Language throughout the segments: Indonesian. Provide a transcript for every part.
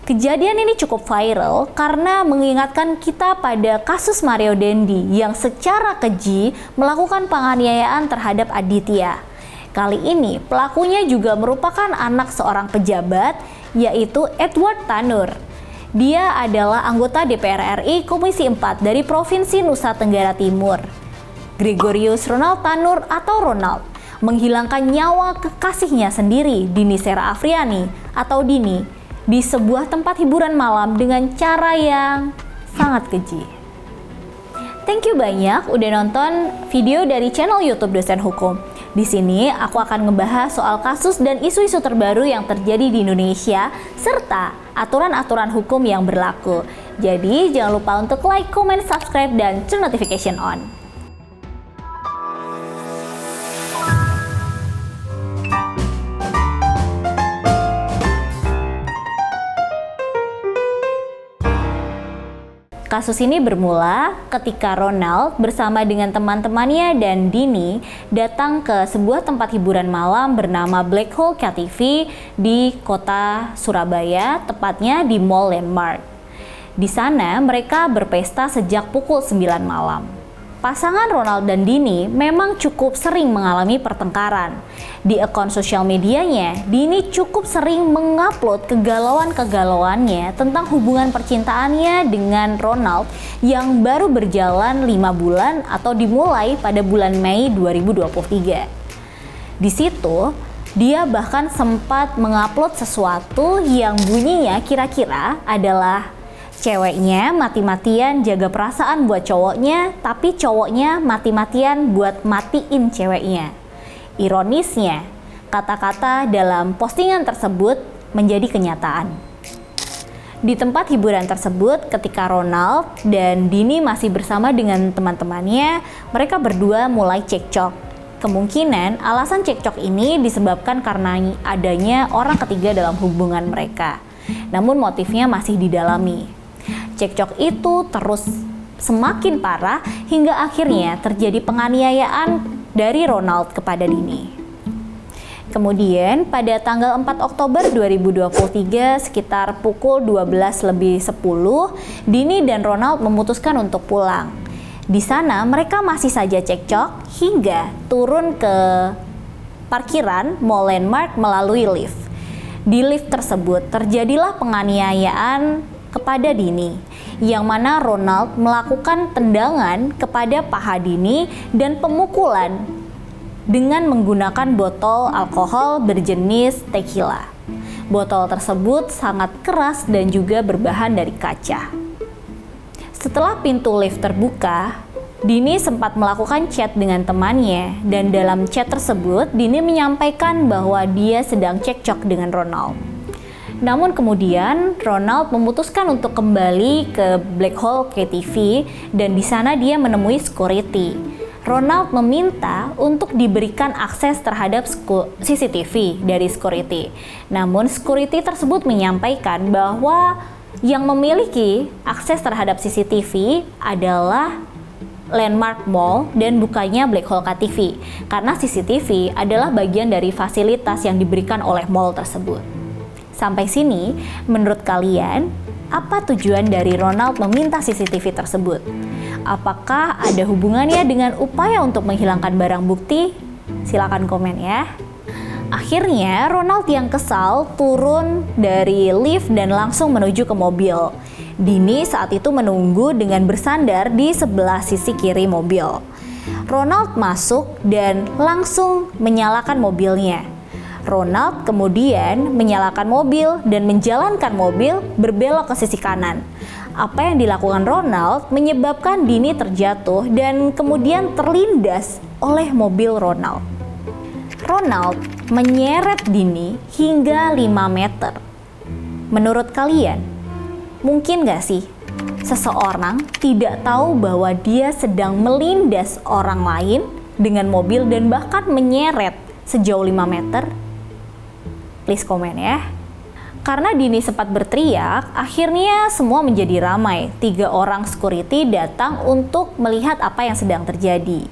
Kejadian ini cukup viral karena mengingatkan kita pada kasus Mario Dendi yang secara keji melakukan penganiayaan terhadap Aditya. Kali ini pelakunya juga merupakan anak seorang pejabat, yaitu Edward Tanur. Dia adalah anggota DPR RI Komisi 4 dari Provinsi Nusa Tenggara Timur. Gregorius Ronald Tanur atau Ronald menghilangkan nyawa kekasihnya sendiri, Dini Sera Afriani atau Dini, di sebuah tempat hiburan malam dengan cara yang sangat keji. Thank you banyak udah nonton video dari channel YouTube Dosen Hukum. Di sini aku akan ngebahas soal kasus dan isu-isu terbaru yang terjadi di Indonesia serta aturan-aturan hukum yang berlaku. Jadi jangan lupa untuk like, comment, subscribe, dan turn notification on. Kasus ini bermula ketika Ronald bersama dengan teman-temannya dan Dini datang ke sebuah tempat hiburan malam bernama Black Hole KTV di kota Surabaya, tepatnya di Mall Landmark. Di sana mereka berpesta sejak pukul 9 malam. Pasangan Ronald dan Dini memang cukup sering mengalami pertengkaran. Di akun sosial medianya, Dini cukup sering mengupload kegalauan-kegalauannya tentang hubungan percintaannya dengan Ronald yang baru berjalan 5 bulan atau dimulai pada bulan Mei 2023. Di situ, dia bahkan sempat mengupload sesuatu yang bunyinya kira-kira adalah ceweknya mati-matian jaga perasaan buat cowoknya, tapi cowoknya mati-matian buat matiin ceweknya. Ironisnya, kata-kata dalam postingan tersebut menjadi kenyataan. Di tempat hiburan tersebut, ketika Ronald dan Dini masih bersama dengan teman-temannya, mereka berdua mulai cekcok. Kemungkinan alasan cekcok ini disebabkan karena adanya orang ketiga dalam hubungan mereka. Namun motifnya masih didalami. Cekcok itu terus semakin parah hingga akhirnya terjadi penganiayaan dari Ronald kepada Dini. Kemudian pada tanggal 4 Oktober 2023 sekitar pukul 12:10, Dini dan Ronald memutuskan untuk pulang. Di sana mereka masih saja cekcok hingga turun ke parkiran Mall Landmark melalui lift. Di lift tersebut terjadilah penganiayaan kepada Dini, yang mana Ronald melakukan tendangan kepada paha Dini dan pemukulan dengan menggunakan botol alkohol berjenis tequila. Botol tersebut sangat keras dan juga berbahan dari kaca. Setelah pintu lift terbuka, Dini sempat melakukan chat dengan temannya, dan dalam chat tersebut Dini menyampaikan bahwa dia sedang cekcok dengan Ronald. Namun kemudian Ronald memutuskan untuk kembali ke Black Hole KTV dan di sana dia menemui security. Ronald meminta untuk diberikan akses terhadap CCTV dari security. Namun security tersebut menyampaikan bahwa yang memiliki akses terhadap CCTV adalah Landmark Mall dan bukannya Black Hole KTV, karena CCTV adalah bagian dari fasilitas yang diberikan oleh mall tersebut. Sampai sini, menurut kalian, apa tujuan dari Ronald meminta CCTV tersebut? Apakah ada hubungannya dengan upaya untuk menghilangkan barang bukti? Silakan komen ya. Akhirnya, Ronald yang kesal turun dari lift dan langsung menuju ke mobil. Dini saat itu menunggu dengan bersandar di sebelah sisi kiri mobil. Ronald masuk dan langsung menyalakan mobilnya. Ronald kemudian menyalakan mobil dan menjalankan mobil berbelok ke sisi kanan. Apa yang dilakukan Ronald menyebabkan Dini terjatuh dan kemudian terlindas oleh mobil Ronald. Ronald menyeret Dini hingga 5 meter. Menurut kalian, mungkin gak sih seseorang tidak tahu bahwa dia sedang melindas orang lain dengan mobil dan bahkan menyeret sejauh 5 meter? Please komen ya. Karena Dini sempat berteriak, akhirnya semua menjadi ramai. 3 orang security datang untuk melihat apa yang sedang terjadi.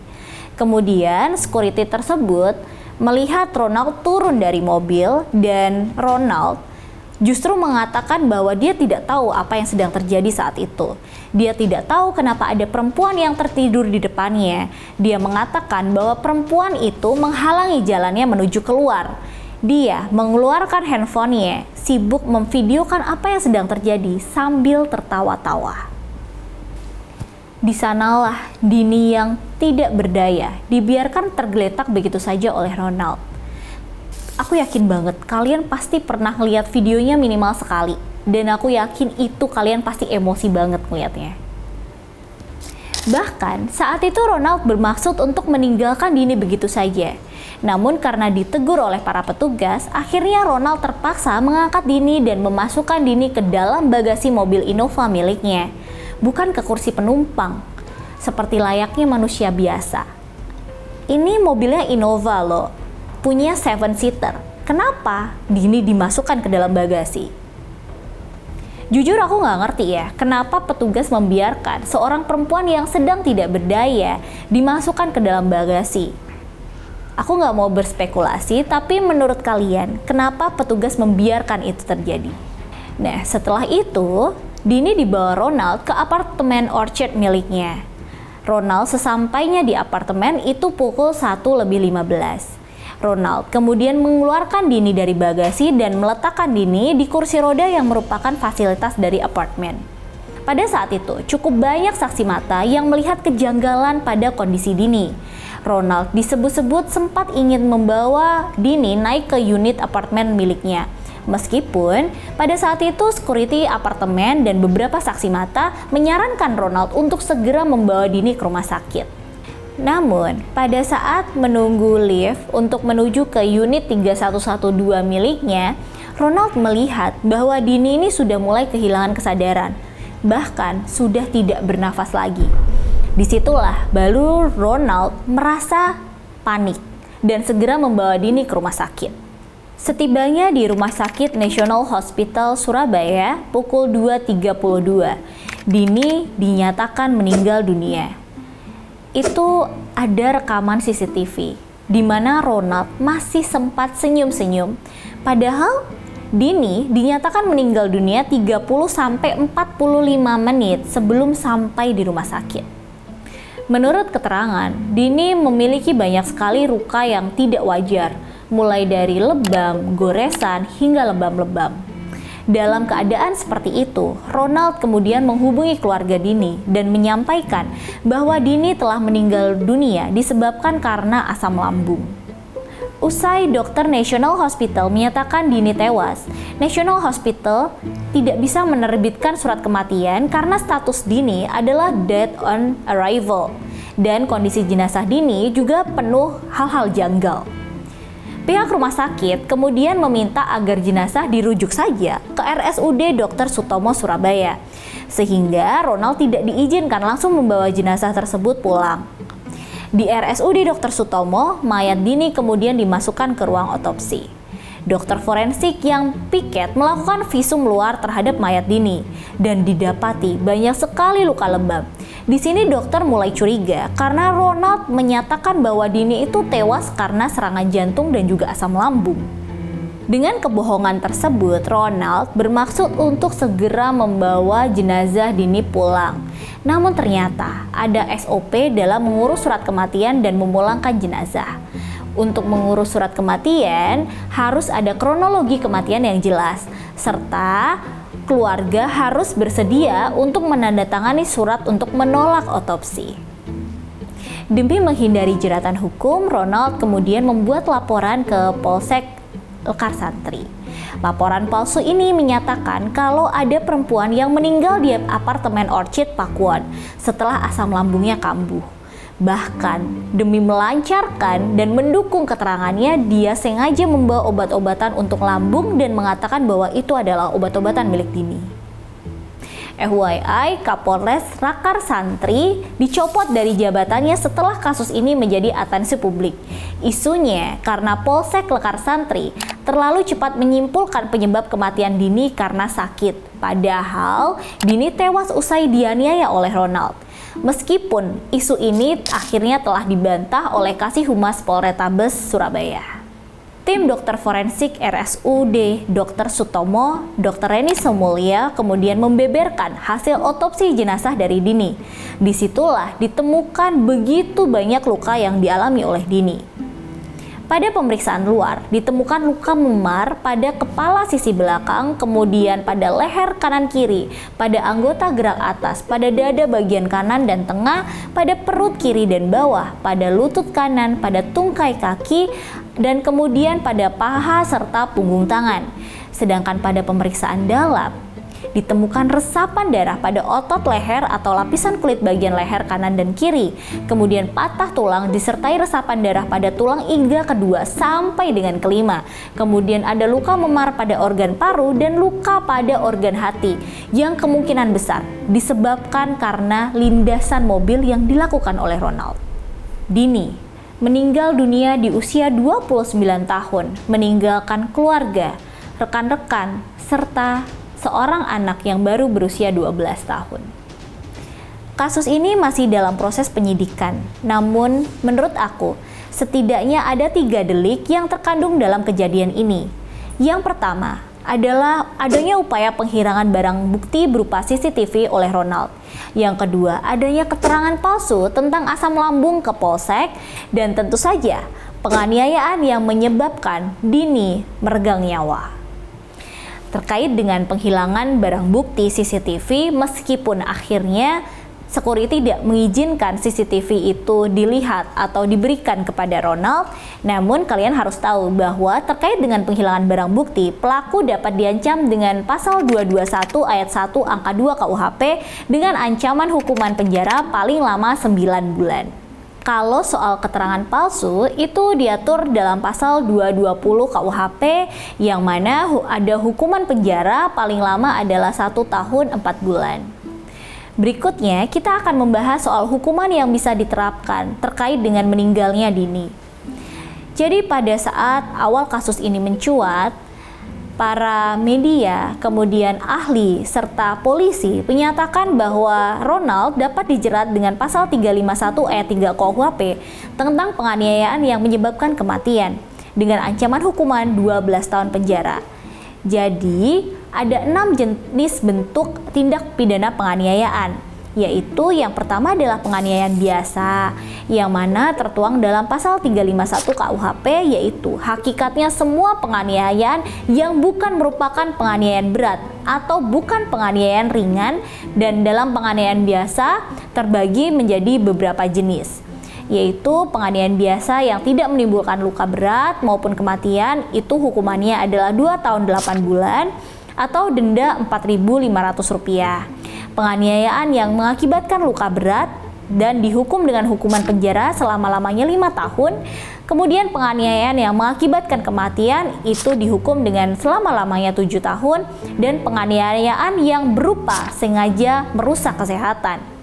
Kemudian security tersebut melihat Ronald turun dari mobil dan Ronald justru mengatakan bahwa dia tidak tahu apa yang sedang terjadi saat itu. Dia tidak tahu kenapa ada perempuan yang tertidur di depannya. Dia mengatakan bahwa perempuan itu menghalangi jalannya menuju keluar. Dia mengeluarkan handphonenya, sibuk memvideokan apa yang sedang terjadi sambil tertawa-tawa. Di sanalah Dini yang tidak berdaya dibiarkan tergeletak begitu saja oleh Ronald. Aku yakin banget kalian pasti pernah lihat videonya minimal sekali, dan aku yakin itu kalian pasti emosi banget ngeliatnya. Bahkan saat itu Ronald bermaksud untuk meninggalkan Dini begitu saja. Namun karena ditegur oleh para petugas, akhirnya Ronald terpaksa mengangkat Dini dan memasukkan Dini ke dalam bagasi mobil Innova miliknya, bukan ke kursi penumpang, seperti layaknya manusia biasa. Ini mobilnya Innova loh, punya 7-seater. Kenapa Dini dimasukkan ke dalam bagasi? Jujur aku nggak ngerti ya, kenapa petugas membiarkan seorang perempuan yang sedang tidak berdaya dimasukkan ke dalam bagasi. Aku nggak mau berspekulasi, tapi menurut kalian, kenapa petugas membiarkan itu terjadi? Nah, setelah itu, Dini dibawa Ronald ke apartemen Orchard miliknya. Ronald sesampainya di apartemen itu pukul 1:15. Ronald kemudian mengeluarkan Dini dari bagasi dan meletakkan Dini di kursi roda yang merupakan fasilitas dari apartemen. Pada saat itu, cukup banyak saksi mata yang melihat kejanggalan pada kondisi Dini. Ronald disebut-sebut sempat ingin membawa Dini naik ke unit apartemen miliknya. Meskipun pada saat itu security apartemen dan beberapa saksi mata menyarankan Ronald untuk segera membawa Dini ke rumah sakit. Namun, pada saat menunggu lift untuk menuju ke unit 3112 miliknya, Ronald melihat bahwa Dini ini sudah mulai kehilangan kesadaran, bahkan sudah tidak bernafas lagi. Disitulah baru Ronald merasa panik dan segera membawa Dini ke rumah sakit. Setibanya di Rumah Sakit National Hospital Surabaya pukul 2:32, Dini dinyatakan meninggal dunia. Itu ada rekaman CCTV di mana Ronald masih sempat senyum-senyum, padahal Dini dinyatakan meninggal dunia 30-45 menit sebelum sampai di rumah sakit. Menurut keterangan, Dini memiliki banyak sekali luka yang tidak wajar, mulai dari lebam, goresan, hingga lebam-lebam. Dalam keadaan seperti itu, Ronald kemudian menghubungi keluarga Dini dan menyampaikan bahwa Dini telah meninggal dunia disebabkan karena asam lambung. Usai dokter National Hospital menyatakan Dini tewas, National Hospital tidak bisa menerbitkan surat kematian karena status Dini adalah dead on arrival dan kondisi jenazah Dini juga penuh hal-hal janggal. Pihak rumah sakit kemudian meminta agar jenazah dirujuk saja ke RSUD Dr. Sutomo Surabaya, sehingga Ronald tidak diizinkan langsung membawa jenazah tersebut pulang. Di RSUD Dr. Sutomo, mayat Dini kemudian dimasukkan ke ruang otopsi. Dokter forensik yang piket melakukan visum luar terhadap mayat Dini dan didapati banyak sekali luka lebam. Di sini dokter mulai curiga karena Ronald menyatakan bahwa Dini itu tewas karena serangan jantung dan juga asam lambung. Dengan kebohongan tersebut, Ronald bermaksud untuk segera membawa jenazah Dini pulang. Namun ternyata ada SOP dalam mengurus surat kematian dan memulangkan jenazah. Untuk mengurus surat kematian, harus ada kronologi kematian yang jelas, serta keluarga harus bersedia untuk menandatangani surat untuk menolak otopsi. Demi menghindari jeratan hukum, Ronald kemudian membuat laporan ke Polsek Lekarsantri. Laporan palsu ini menyatakan kalau ada perempuan yang meninggal di apartemen Orchard Pakuan setelah asam lambungnya kambuh. Bahkan demi melancarkan dan mendukung keterangannya, dia sengaja membawa obat-obatan untuk lambung dan mengatakan bahwa itu adalah obat-obatan milik Dini. FYI, Kapolres Lekarsantri dicopot dari jabatannya setelah kasus ini menjadi atensi publik. Isunya karena Polsek Lekarsantri terlalu cepat menyimpulkan penyebab kematian Dini karena sakit. Padahal Dini tewas usai dianiaya oleh Ronald. Meskipun isu ini akhirnya telah dibantah oleh Kasih Humas Polrestabes Surabaya. Tim dokter forensik RSUD Dr. Sutomo, Dr. Reni Somulya kemudian membeberkan hasil otopsi jenazah dari Dini. Disitulah ditemukan begitu banyak luka yang dialami oleh Dini. Pada pemeriksaan luar, ditemukan luka memar pada kepala sisi belakang, kemudian pada leher kanan kiri, pada anggota gerak atas, pada dada bagian kanan dan tengah, pada perut kiri dan bawah, pada lutut kanan, pada tungkai kaki, dan kemudian pada paha serta punggung tangan. Sedangkan pada pemeriksaan dalam, ditemukan resapan darah pada otot leher atau lapisan kulit bagian leher kanan dan kiri, kemudian patah tulang disertai resapan darah pada tulang iga kedua sampai dengan kelima. Kemudian ada luka memar pada organ paru dan luka pada organ hati yang kemungkinan besar disebabkan karena lindasan mobil yang dilakukan oleh Ronald. Dini meninggal dunia di usia 29 tahun, meninggalkan keluarga, rekan-rekan, serta seorang anak yang baru berusia 12 tahun. Kasus ini masih dalam proses penyidikan, namun menurut aku, setidaknya ada 3 delik yang terkandung dalam kejadian ini. Yang pertama adalah adanya upaya penghilangan barang bukti berupa CCTV oleh Ronald. Yang kedua, adanya keterangan palsu tentang asam lambung ke Polsek, dan tentu saja penganiayaan yang menyebabkan Dini meregang nyawa. Terkait dengan penghilangan barang bukti CCTV, meskipun akhirnya security tidak mengizinkan CCTV itu dilihat atau diberikan kepada Ronald, namun kalian harus tahu bahwa terkait dengan penghilangan barang bukti, pelaku dapat diancam dengan pasal 221 ayat 1 angka 2 KUHP dengan ancaman hukuman penjara paling lama 9 bulan. Kalau soal keterangan palsu itu diatur dalam pasal 220 KUHP yang mana ada hukuman penjara paling lama adalah 1 tahun 4 bulan. Berikutnya kita akan membahas soal hukuman yang bisa diterapkan terkait dengan meninggalnya Dini. Jadi pada saat awal kasus ini mencuat, para media, kemudian ahli, serta polisi menyatakan bahwa Ronald dapat dijerat dengan pasal 351 ayat 3 KUHP tentang penganiayaan yang menyebabkan kematian dengan ancaman hukuman 12 tahun penjara. Jadi, ada 6 jenis bentuk tindak pidana penganiayaan, yaitu yang pertama adalah penganiayaan biasa, yang mana tertuang dalam pasal 351 KUHP, yaitu hakikatnya semua penganiayaan yang bukan merupakan penganiayaan berat atau bukan penganiayaan ringan, dan dalam penganiayaan biasa terbagi menjadi beberapa jenis, yaitu penganiayaan biasa yang tidak menimbulkan luka berat maupun kematian, itu hukumannya adalah 2 tahun 8 bulan atau denda Rp4.500. Penganiayaan yang mengakibatkan luka berat dan dihukum dengan hukuman penjara selama-lamanya 5 tahun. Kemudian penganiayaan yang mengakibatkan kematian itu dihukum dengan selama-lamanya 7 tahun, dan penganiayaan yang berupa sengaja merusak kesehatan.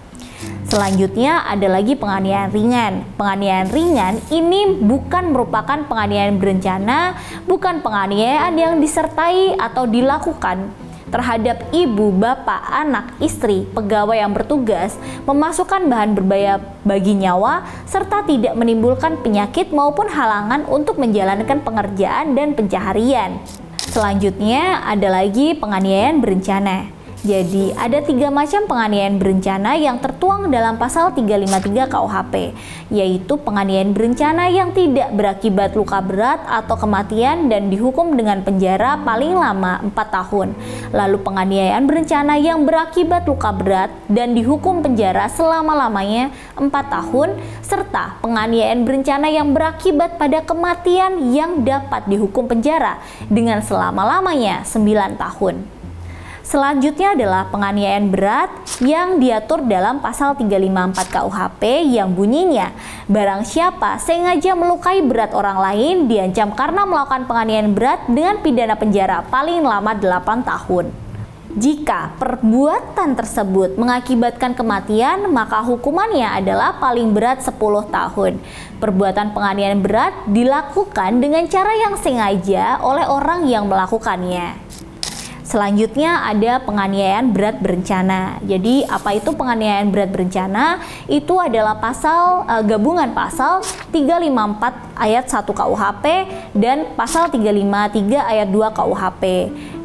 Selanjutnya ada lagi penganiayaan ringan. Penganiayaan ringan ini bukan merupakan penganiayaan berencana, bukan penganiayaan yang disertai atau dilakukan terhadap ibu, bapak, anak, istri, pegawai yang bertugas, memasukkan bahan berbahaya bagi nyawa, serta tidak menimbulkan penyakit maupun halangan untuk menjalankan pekerjaan dan pencaharian. Selanjutnya ada lagi penganiayaan berencana. Jadi ada 3 macam penganiayaan berencana yang tertuang dalam pasal 353 KUHP, yaitu penganiayaan berencana yang tidak berakibat luka berat atau kematian dan dihukum dengan penjara paling lama 4 tahun. Lalu penganiayaan berencana yang berakibat luka berat dan dihukum penjara selama-lamanya 4 tahun, serta penganiayaan berencana yang berakibat pada kematian yang dapat dihukum penjara dengan selama-lamanya 9 tahun. Selanjutnya adalah penganiayaan berat yang diatur dalam pasal 354 KUHP yang bunyinya, barang siapa sengaja melukai berat orang lain diancam karena melakukan penganiayaan berat dengan pidana penjara paling lama 8 tahun. Jika perbuatan tersebut mengakibatkan kematian, maka hukumannya adalah paling berat 10 tahun. Perbuatan penganiayaan berat dilakukan dengan cara yang sengaja oleh orang yang melakukannya. Selanjutnya ada penganiayaan berat berencana. Jadi apa itu penganiayaan berat berencana? Itu adalah gabungan pasal 354 ayat 1 KUHP dan pasal 353 ayat 2 KUHP.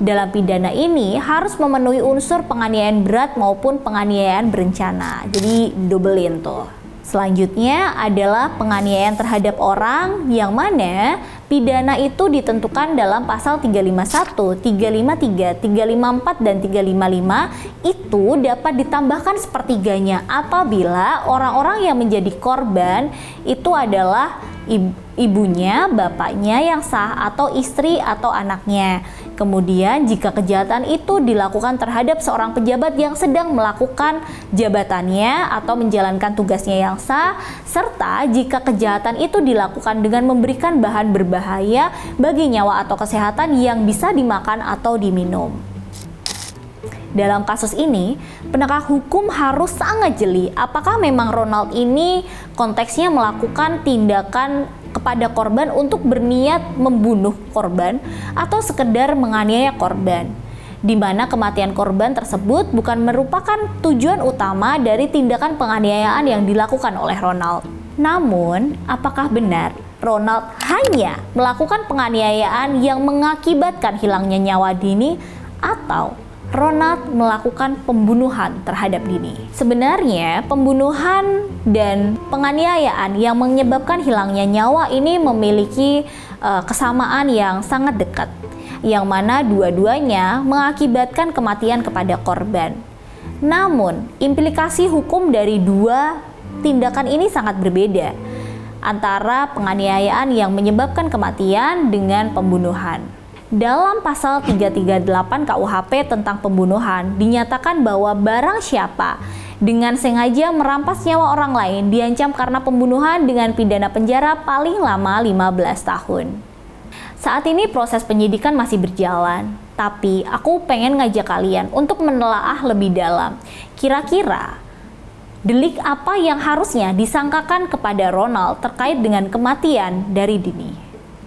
Dalam pidana ini harus memenuhi unsur penganiayaan berat maupun penganiayaan berencana. Jadi dobelin tuh. Selanjutnya adalah penganiayaan terhadap orang yang mana pidana itu ditentukan dalam pasal 351, 353, 354, dan 355 itu dapat ditambahkan sepertiganya apabila orang-orang yang menjadi korban itu adalah ibunya, bapaknya yang sah, atau istri atau anaknya. Kemudian jika kejahatan itu dilakukan terhadap seorang pejabat yang sedang melakukan jabatannya atau menjalankan tugasnya yang sah, serta jika kejahatan itu dilakukan dengan memberikan bahan berbahaya bagi nyawa atau kesehatan yang bisa dimakan atau diminum. Dalam kasus ini, penegak hukum harus sangat jeli apakah memang Ronald ini konteksnya melakukan tindakan kepada korban untuk berniat membunuh korban atau sekedar menganiaya korban, di mana kematian korban tersebut bukan merupakan tujuan utama dari tindakan penganiayaan yang dilakukan oleh Ronald. Namun, apakah benar Ronald hanya melakukan penganiayaan yang mengakibatkan hilangnya nyawa Dini atau Ronald melakukan pembunuhan terhadap Dini? Sebenarnya pembunuhan dan penganiayaan yang menyebabkan hilangnya nyawa ini memiliki kesamaan yang sangat dekat, yang mana dua-duanya mengakibatkan kematian kepada korban. Namun, implikasi hukum dari dua tindakan ini sangat berbeda antara penganiayaan yang menyebabkan kematian dengan pembunuhan. Dalam pasal 338 KUHP tentang pembunuhan dinyatakan bahwa barang siapa dengan sengaja merampas nyawa orang lain diancam karena pembunuhan dengan pidana penjara paling lama 15 tahun. Saat ini proses penyidikan masih berjalan, tapi aku pengen ngajak kalian untuk menelaah lebih dalam. Kira-kira delik apa yang harusnya disangkakan kepada Ronald terkait dengan kematian dari Dini?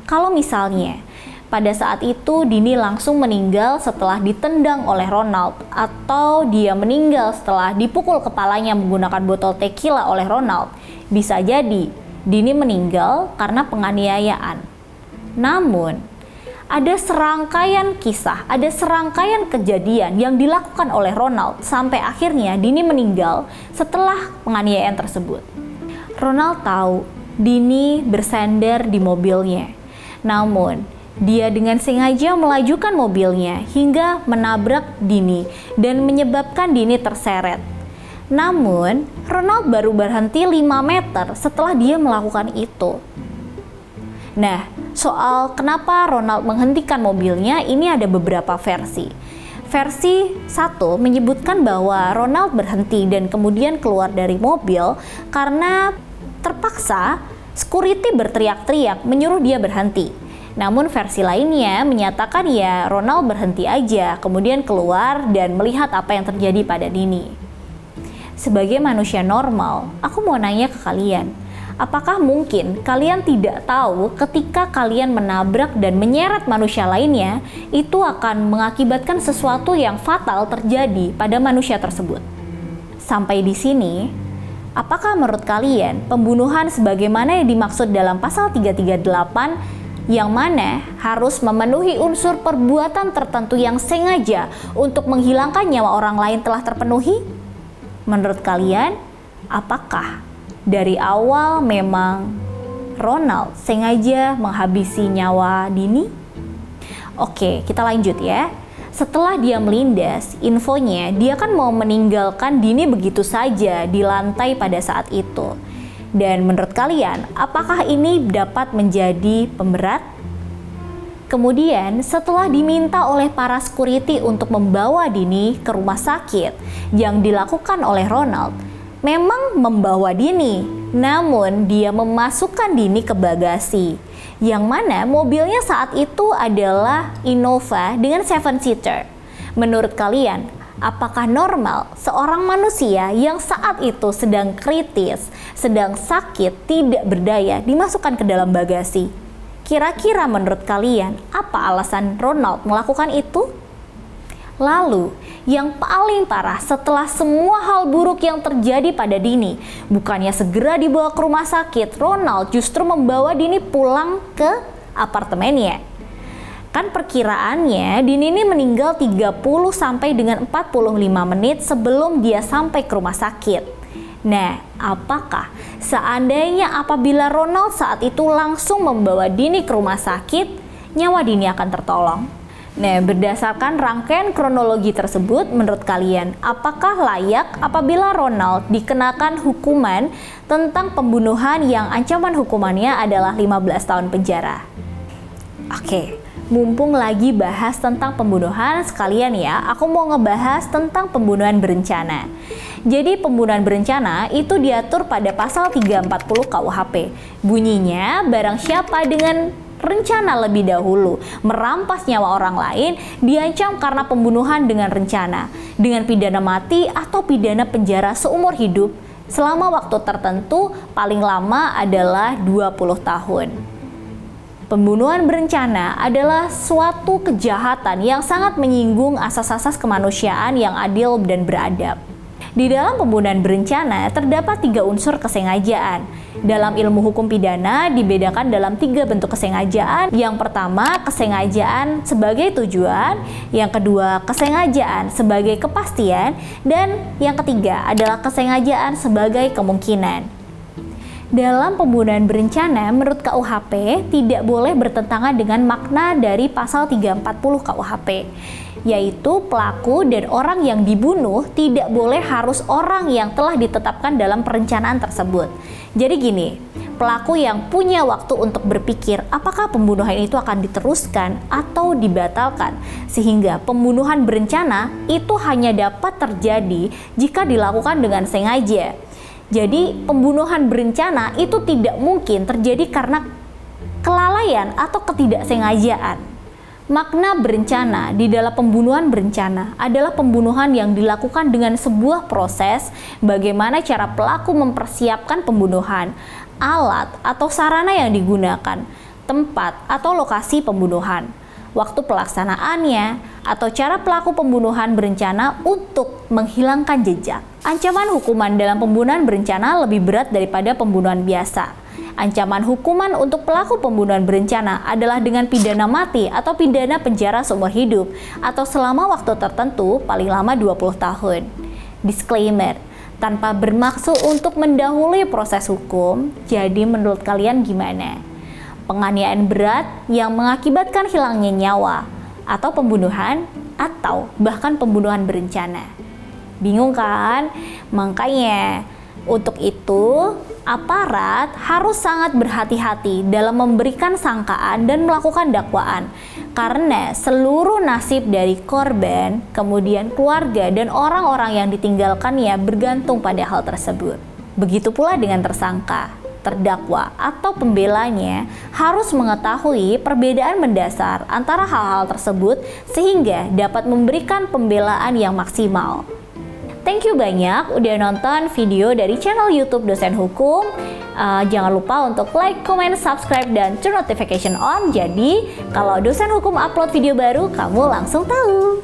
Kalau misalnya pada saat itu Dini langsung meninggal setelah ditendang oleh Ronald, atau dia meninggal setelah dipukul kepalanya menggunakan botol tequila oleh Ronald, bisa jadi Dini meninggal karena penganiayaan. Namun, ada serangkaian kisah, ada serangkaian kejadian yang dilakukan oleh Ronald sampai akhirnya Dini meninggal setelah penganiayaan tersebut. Ronald tahu Dini bersandar di mobilnya, namun dia dengan sengaja melajukan mobilnya hingga menabrak Dini dan menyebabkan Dini terseret. Namun, Ronald baru berhenti 5 meter setelah dia melakukan itu. Nah, soal kenapa Ronald menghentikan mobilnya, ini ada beberapa versi. Versi 1 menyebutkan bahwa Ronald berhenti dan kemudian keluar dari mobil karena terpaksa security berteriak-teriak menyuruh dia berhenti. Namun versi lainnya menyatakan ya Ronald berhenti aja, kemudian keluar dan melihat apa yang terjadi pada Dini. Sebagai manusia normal, aku mau nanya ke kalian, apakah mungkin kalian tidak tahu ketika kalian menabrak dan menyeret manusia lainnya, itu akan mengakibatkan sesuatu yang fatal terjadi pada manusia tersebut? Sampai di sini, apakah menurut kalian pembunuhan sebagaimana yang dimaksud dalam pasal 338 yang mana harus memenuhi unsur perbuatan tertentu yang sengaja untuk menghilangkan nyawa orang lain telah terpenuhi? Menurut kalian, apakah dari awal memang Ronald sengaja menghabisi nyawa Dini? Oke, kita lanjut ya. Setelah dia melindas, infonya dia kan mau meninggalkan Dini begitu saja di lantai pada saat itu. Dan menurut kalian, apakah ini dapat menjadi pemberat? Kemudian, setelah diminta oleh para security untuk membawa Dini ke rumah sakit yang dilakukan oleh Ronald, memang membawa Dini, namun dia memasukkan Dini ke bagasi, yang mana mobilnya saat itu adalah Innova dengan 7-seater. Menurut kalian, apakah normal seorang manusia yang saat itu sedang kritis, sedang sakit, tidak berdaya dimasukkan ke dalam bagasi? Kira-kira menurut kalian apa alasan Ronald melakukan itu? Lalu, yang paling parah setelah semua hal buruk yang terjadi pada Dini, bukannya segera dibawa ke rumah sakit, Ronald justru membawa Dini pulang ke apartemennya. Kan perkiraannya Dini ini meninggal 30 sampai dengan 45 menit sebelum dia sampai ke rumah sakit. Nah, apakah seandainya apabila Ronald saat itu langsung membawa Dini ke rumah sakit, nyawa Dini akan tertolong? Nah, berdasarkan rangkaian kronologi tersebut, menurut kalian, apakah layak apabila Ronald dikenakan hukuman tentang pembunuhan yang ancaman hukumannya adalah 15 tahun penjara? Oke, mumpung lagi bahas tentang pembunuhan, sekalian ya, aku mau ngebahas tentang pembunuhan berencana. Jadi pembunuhan berencana itu diatur pada pasal 340 KUHP. Bunyinya, barang siapa dengan rencana lebih dahulu merampas nyawa orang lain diancam karena pembunuhan dengan rencana dengan pidana mati atau pidana penjara seumur hidup selama waktu tertentu, paling lama adalah 20 tahun. Pembunuhan berencana adalah suatu kejahatan yang sangat menyinggung asas-asas kemanusiaan yang adil dan beradab. Di dalam pembunuhan berencana terdapat 3 unsur kesengajaan. Dalam ilmu hukum pidana dibedakan dalam 3 bentuk kesengajaan. Yang pertama, kesengajaan sebagai tujuan. Yang kedua, kesengajaan sebagai kepastian. Dan yang ketiga adalah kesengajaan sebagai kemungkinan. Dalam pembunuhan berencana, menurut KUHP tidak boleh bertentangan dengan makna dari pasal 340 KUHP, yaitu pelaku dan orang yang dibunuh tidak boleh harus orang yang telah ditetapkan dalam perencanaan tersebut. Jadi gini, pelaku yang punya waktu untuk berpikir apakah pembunuhan itu akan diteruskan atau dibatalkan, sehingga pembunuhan berencana itu hanya dapat terjadi jika dilakukan dengan sengaja. Jadi pembunuhan berencana itu tidak mungkin terjadi karena kelalaian atau ketidaksengajaan. Makna berencana di dalam pembunuhan berencana adalah pembunuhan yang dilakukan dengan sebuah proses bagaimana cara pelaku mempersiapkan pembunuhan, alat atau sarana yang digunakan, tempat atau lokasi pembunuhan, waktu pelaksanaannya, atau cara pelaku pembunuhan berencana untuk menghilangkan jejak. Ancaman hukuman dalam pembunuhan berencana lebih berat daripada pembunuhan biasa. Ancaman hukuman untuk pelaku pembunuhan berencana adalah dengan pidana mati atau pidana penjara seumur hidup atau selama waktu tertentu paling lama 20 tahun. Disclaimer, tanpa bermaksud untuk mendahului proses hukum, jadi menurut kalian gimana? Penganiayaan berat yang mengakibatkan hilangnya nyawa, atau pembunuhan, atau bahkan pembunuhan berencana? Bingung kan? Makanya untuk itu aparat harus sangat berhati-hati dalam memberikan sangkaan dan melakukan dakwaan, karena seluruh nasib dari korban, kemudian keluarga dan orang-orang yang ditinggalkannya bergantung pada hal tersebut. Begitu pula dengan tersangka. Terdakwa atau pembelanya harus mengetahui perbedaan mendasar antara hal-hal tersebut sehingga dapat memberikan pembelaan yang maksimal. Thank you banyak udah nonton video dari channel YouTube Dosen Hukum. Jangan lupa untuk like, comment, subscribe, dan turn notification on. Jadi kalau Dosen Hukum upload video baru, kamu langsung tahu.